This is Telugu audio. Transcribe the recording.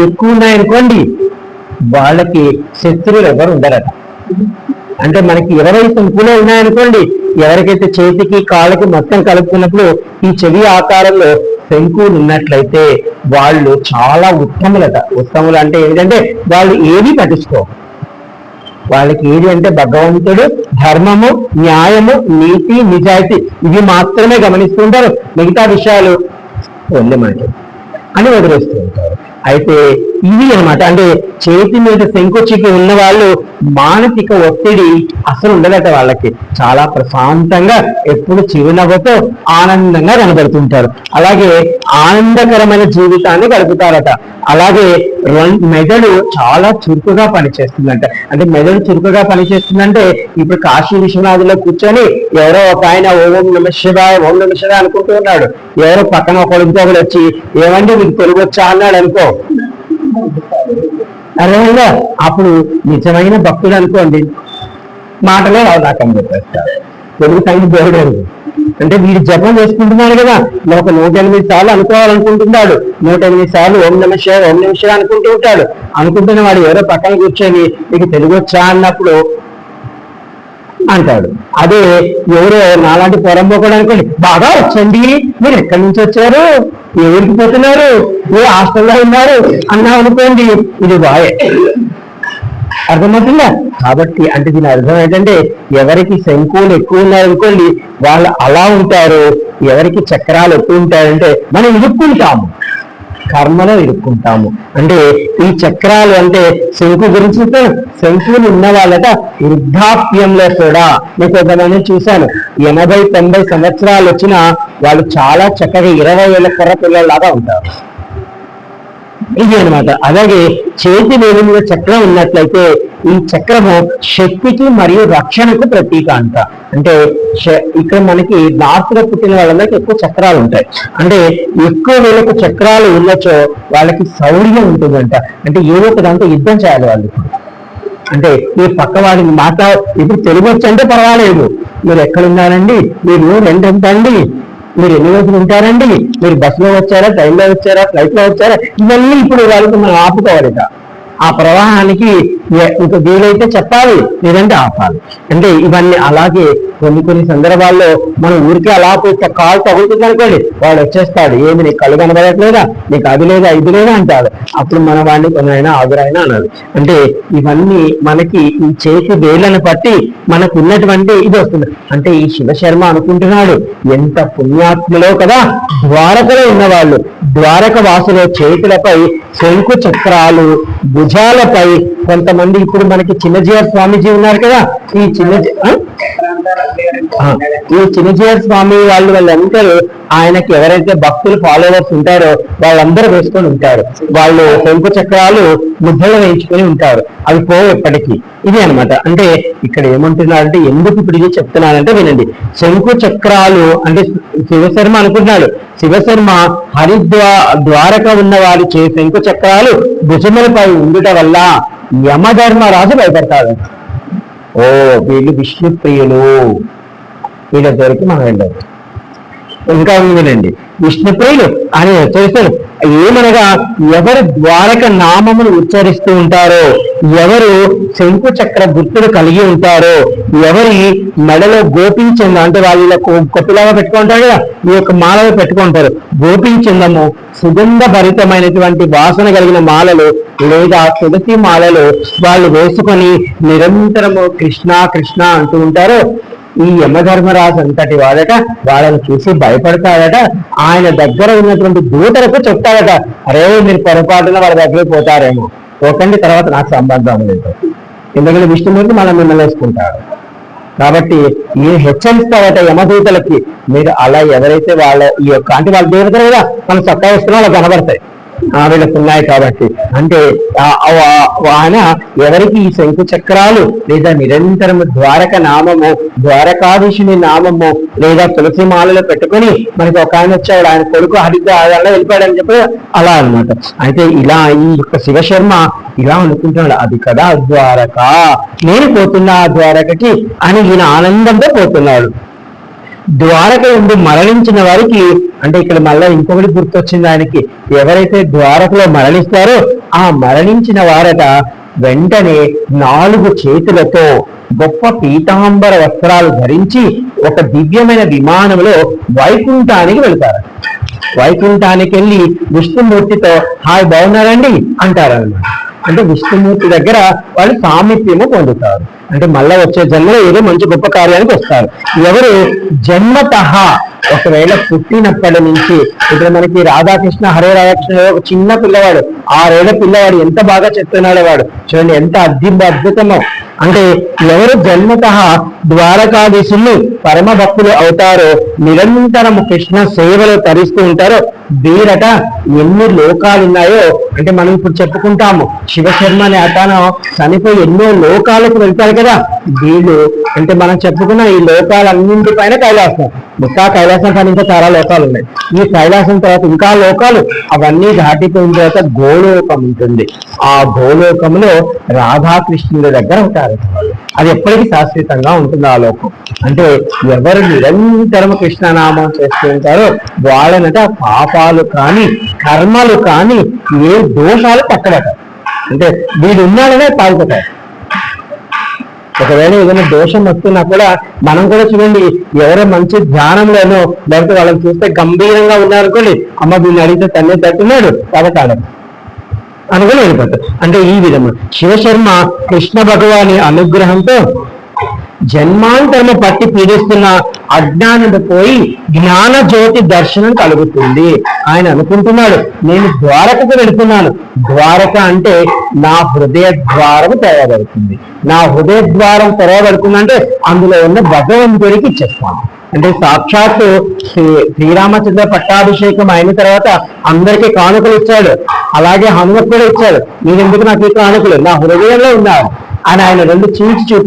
ఎక్కువ ఉన్నాయనుకోండి వాళ్ళకి శత్రువులు ఎవరు ఉండరట. అంటే మనకి 20 శంకులే ఉన్నాయనుకోండి, ఎవరికైతే చేతికి కాళ్ళకి మొత్తం కలుపుకున్నప్పుడు ఈ చెవి ఆకారంలో శంకులు ఉన్నట్లయితే వాళ్ళు చాలా ఉత్తములట. ఉత్తములు అంటే ఏంటంటే వాళ్ళు ఏది పట్టించుకో, వాళ్ళకి ఏది అంటే భగవంతుడు, ధర్మము, న్యాయము, నీతి, నిజాయితీ ఇవి మాత్రమే గమనిస్తూ ఉంటారు. మిగతా విషయాలు వదిలే మాట అని వదిలేస్తూ ఉంటారు. అయితే ఇవి అనమాట, అంటే చేతి మీద శంకుచికి ఉన్న వాళ్ళు మానసిక ఒత్తిడి అసలు ఉండదట. వాళ్ళకి చాలా ప్రశాంతంగా ఎప్పుడు చిరునవ్వుతో ఆనందంగా కనబడుతుంటారు. అలాగే ఆనందకరమైన జీవితాన్ని గడుపుతారట. అలాగే మెదడు చాలా చురుకుగా పనిచేస్తుందంట. అంటే మెదడు చురుకుగా పనిచేస్తుందంటే ఇప్పుడు కాశీ విశ్వనాథులో కూర్చొని ఎవరో ఒక ఆయన ఓం నమ శివాయ ఓం నమ శివాయ అనుకుంటూ ఉన్నాడు. ఎవరో పక్కన ఒకడు వచ్చి ఏమంటే మీకు తెలుగు వచ్చా అన్నాడు అనుకో, అర్థమైందా? అప్పుడు నిజమైన భక్తుడు అనుకోండి మాటలే రాకని చెప్పేస్తారు. తెలుగు తగిన దేవుడు అంటే వీడు జపం చేసుకుంటున్నాడు కదా, ఒక 108 సార్లు అనుకోవాలనుకుంటున్నాడు. 108 సార్లు ఓం నమ శివాయ ఓం నమ శివాయ అనుకుంటూ ఉంటాడు. అనుకుంటున్న వాడు ఎవరో పక్కన కూర్చొని మీకు తెలుగు వచ్చా అన్నప్పుడు అంటాడు. అదే ఎవరో నాలాంటి పొరంపోకూడదు అనుకోండి, బాగా వచ్చండి, మీరు ఎక్కడి నుంచి వచ్చారు, ఏ ఊరికి పోతున్నారు, ఏ హాస్టల్లో ఉన్నారు అన్నా అనుకోండి, ఇది బాయే. అర్థమవుతుందా? కాబట్టి అంటే దీని అర్థం ఏంటంటే ఎవరికి శంకువులు ఎక్కువ ఉన్నాయనుకోండి వాళ్ళు అలా ఉంటారు. ఎవరికి చక్రాలు ఎక్కువ ఉంటాయంటే మనం ఇరుక్కుంటాము, కర్మలో ఇరుక్కుంటాము. అంటే ఈ చక్రాలు అంటే శంకు గురించి, శంకువులు ఉన్న వాళ్ళట వృద్ధాప్యంలో కూడా నేను కొంతమంది చూశాను, 80-90 సంవత్సరాలు వచ్చినా వాళ్ళు చాలా చక్కగా 20 ఏళ్ళ కుర్ర పిల్లల్లాగా ఉంటారు. ఇది అనమాట. అలాగే చేతి వేలు మీద చక్రం ఉన్నట్లయితే ఈ చక్రము శక్తికి మరియు రక్షణకు ప్రతీక అంట. అంటే ఇక్కడ మనకి నార్త్ లో పుట్టిన వాళ్ళందరికీ ఎక్కువ చక్రాలు ఉంటాయి. అంటే ఎక్కువ వేలకు చక్రాలు ఉన్నచో వాళ్ళకి శౌర్యం ఉంటుందంట. అంటే ఏదో ఒక దాంతో యుద్ధం చేయాలి వాళ్ళు. అంటే ఈ పక్క వాడిని ఇప్పుడు తెలుగు వచ్చి అంటే పర్వాలేదు, మీరు ఎక్కడున్నారండి, మీరు రెండండి, మీరు ఎన్ని రోజులు ఉంటారండి, మీరు బస్సులో వచ్చారా, ట్రైన్లో వచ్చారా, ఫ్లైట్లో వచ్చారా, ఇవన్నీ ఇప్పుడు వాళ్ళకి మనం ఆపుకోవాలి. ఆ ప్రవాహానికి ఇంకా వీలైతే చెప్పాలి, లేదంటే ఆపాలి. అంటే ఇవన్నీ అలాగే కొన్ని సందర్భాల్లో మనం ఊరికే అలా కాలు తగులుతుంది అనుకోండి, వాడు వచ్చేస్తాడు, ఏమి నీకు కళ్ళు కనబడట్లేదా, నీకు అది లేదా ఇది లేదా అంటాడు. అప్పుడు మన వాడిని కొనైనా ఆగురైనా అనాలి. అంటే ఇవన్నీ మనకి ఈ చేతి వేళ్ళను బట్టి మనకు ఉన్నటువంటి ఇది వస్తుంది. అంటే ఈ శివశర్మ అనుకుంటున్నాడు ఎంత పుణ్యాత్ములో కదా, ద్వారకలో ఉన్నవాళ్ళు, ద్వారక వాసుల చేతులపై శంకు చక్రాలు, భుజాలపై కొంతమంది ఇప్పుడు మనకి చిన్నజీఆర్ స్వామీజీ ఉన్నారు కదా, ఈ చిన్నజీఆర్ స్వామి వాళ్ళందరూ ఆయనకి ఎవరైతే భక్తులు ఫాలోవర్స్ ఉంటారో వాళ్ళందరూ వేసుకొని ఉంటారు. వాళ్ళు శంకు చక్రాలు ముద్దలు వేయించుకొని ఉంటారు, అవి పోవు ఎప్పటికీ. ఇది అనమాట. అంటే ఇక్కడ ఏమంటున్నారంటే ఎందుకు ఇప్పుడు ఇది చెప్తున్నానంటే వినండి. శంకు చక్రాలు అంటే శివశర్మ అనుకుంటున్నాడు, శివశర్మ ద్వారక ఉన్న వారి శంకు చక్రాలు భుజములపై ఉండుట వల్ల యమధర్మరాజు భయపడతాడు. ఓ వీళ్ళు విష్ణు ప్రియులు, వీళ్ళ దగ్గరికి మనం వెళ్ళాలి. ఇంకా ఉందండి విష్ణుప్రియులు అని హెచ్చరిస్తారు. ఏమనగా ఎవరు ద్వారక నామమును ఉచ్చరిస్తూ ఉంటారో, ఎవరు శంకు చక్ర గుర్తులు కలిగి ఉంటారో, ఎవరి మెడలో గోపించంద అంటే వాళ్ళ కొట్టులాగా పెట్టుకుంటారు కదా, ఈ యొక్క మాలలు పెట్టుకుంటారు. గోపించందము సుగంధ భరితమైనటువంటి వాసన కలిగిన మాలలు లేదా తులసి మాలలు వాళ్ళు వేసుకొని నిరంతరము కృష్ణ కృష్ణ అంటూ ఉంటారు. ఈ యమధర్మరాజు అంతటి వాడట వాళ్ళని చూసి భయపడతాడట. ఆయన దగ్గర ఉన్నటువంటి దూతలకు చెప్తాడట, అరే మీరు పొరపాటున వాళ్ళ దగ్గరికి పోతారేమో, పోకండి, తర్వాత నాకు సంబంధం లేదు, ఎందుకంటే విష్ణుమూర్తి మనం మిమ్మల్ని వేసుకుంటాడు. కాబట్టి ఈ హెచ్చరిస్తాడట యమదూతలకి, మీరు అలా ఎవరైతే వాళ్ళ ఈ యొక్క అంటే వాళ్ళ దేవతలు కదా మనం చక్కగా వేస్తున్నా వాళ్ళకి కనబడతాయి, వీళ్ళకు ఉన్నాయి కాబట్టి. అంటే ఆయన ఎవరికి ఈ శంకు చక్రాలు లేదా నిరంతరం ద్వారక నామము, ద్వారకాధీశుని నామము లేదా తులసి మాలలో పెట్టుకుని మనకి ఒక ఆయన వచ్చాడు, ఆయన కొడుకు హరిద్ర వెళ్ళిపోయాడని చెప్పి అలా అనమాట. అయితే ఇలా ఈ యొక్క శివశర్మ ఇలా అనుకుంటున్నాడు, అది కదా ద్వారక, నేను పోతున్నా ఆ ద్వారకకి అని ఈయన ఆనందంతో పోతున్నాడు. ద్వారక ఎందు మరణించిన వారికి అంటే ఇక్కడ మళ్ళీ ఇంకొకటి గుర్తొచ్చింది ఆయనకి, ఎవరైతే ద్వారకలో మరణిస్తారో ఆ మరణించిన వారట వెంటనే 4 చేతులతో గొప్ప పీతాంబర వస్త్రాలు ధరించి ఒక దివ్యమైన విమానంలో వైకుంఠానికి వెళ్తారు. వైకుంఠానికి వెళ్ళి విష్ణుమూర్తితో హాయ్ బాగున్నారండి అంటారన్నమాట. అంటే విష్ణుమూర్తి దగ్గర వాళ్ళు సామీప్యము పొందుతారు. అంటే మళ్ళా వచ్చే జన్మలో ఏదో మంచి గొప్ప కార్యానికి వస్తారు. ఎవరు జన్మతః ఒకవేళ పుట్టినప్పటి నుంచి, ఇప్పుడు మనకి రాధాకృష్ణ హరే రాధాకృష్ణ ఒక చిన్న పిల్లవాడు, 6 ఏళ్ల పిల్లవాడు ఎంత బాగా చెప్తున్నాడో వాడు చూడండి, ఎంత అద్భుతమో. అంటే ఎవరు జన్మతః ద్వారకాధీశులు పరమ భక్తులు అవుతారో, నిరంతరము కృష్ణ సేవలో తరిస్తూ ఉంటారో, వీరట ఎన్ని లోకాలు ఉన్నాయో. అంటే మనం ఇప్పుడు చెప్పుకుంటాము శివశర్మ అనే అతను చనిపోయి ఎన్నో లోకాలకు వెళ్తారు కదా, వీళ్ళు అంటే మనం చెప్పుకున్న ఈ లోకాలన్నింటిపైన కైలాసం, ఇంకా కైలాసం కానీ ఇంకా చాలా లోకాలు ఉన్నాయి. ఈ కైలాసం తర్వాత ఇంకా లోకాలు, అవన్నీ దాటిపోయిన తర్వాత గోలోకం ఉంటుంది. ఆ గోలోకంలో రాధాకృష్ణుల దగ్గర ఉంటారు. అది ఎప్పటికీ శాశ్వతంగా ఉంటుంది ఆ లోకం. అంటే ఎవరు నిరంతరం కృష్ణనామం చేస్తూ ఉంటారో వాళ్ళనంటే ఆ పాపాలు కానీ కర్మలు కానీ ఏ దోషాలు పక్కడట. అంటే వీడు ఉన్నాడనే పాల్పోతారు. ఒకవేళ ఏదైనా దోషం వస్తున్నా కూడా మనం కూడా చూడండి, ఎవరో మంచి ధ్యానంలోనో లేకపోతే వాళ్ళని చూస్తే గంభీరంగా ఉన్నారనుకోండి, అమ్మ వీళ్ళు అడిగితే తన్నే తట్టున్నాడు కాబట్టి అనుకుని వెళ్ళిపోతారు. అంటే ఈ విధంగా శివశర్మ కృష్ణ భగవాని అనుగ్రహంతో జన్మాంతరము పట్టి పీడిస్తున్న అజ్ఞానం పోయి జ్ఞాన జ్యోతి దర్శనం కలుగుతుంది. ఆయన అనుకుంటున్నాడు, నేను ద్వారకకు వెళుతున్నాను. ద్వారక అంటే నా హృదయ ద్వారం తెరవబడుతుంది. నా హృదయ ద్వారం తెరవబడుతుందంటే అందులో ఉన్న భగవంతుడికి ఇచ్చేస్తాను. అంటే సాక్షాత్తు శ్రీరామచంద్ర పట్టాభిషేకం అయిన తర్వాత అందరికీ కానుకలు ఇచ్చాడు. అలాగే హనుమత్ కూడా ఇచ్చాడు. మీరెందుకు నాకు ఈ కానుకలు, నా హృదయంలో ఉన్నారు అని ఆయన 2 చీల్చి చూపి